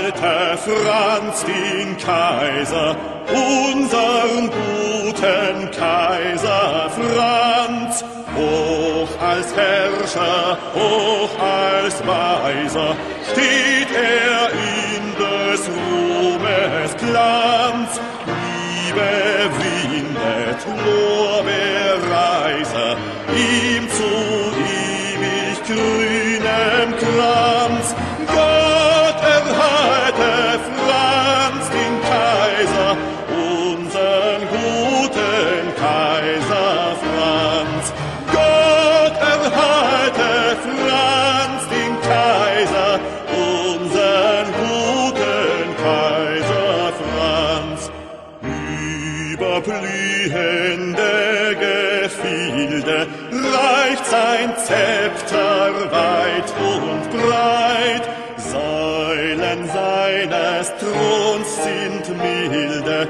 erhalte Franz den Kaiser, unsern guten Kaiser Franz, hoch als Herrscher, hoch als Weiser, steht er in des Ruhmes Glanz. Liebe windet Lorbeerreiser, ihm zu ewig grünem Kranz. Gott erhalte Franz den Kaiser, unsern guten Kaiser Franz. Gott erhalte Franz den Kaiser, unsern guten Kaiser Franz. Über blühende Gefilde reicht sein Zepter weit und breit. Säulen seines Throns sind milde,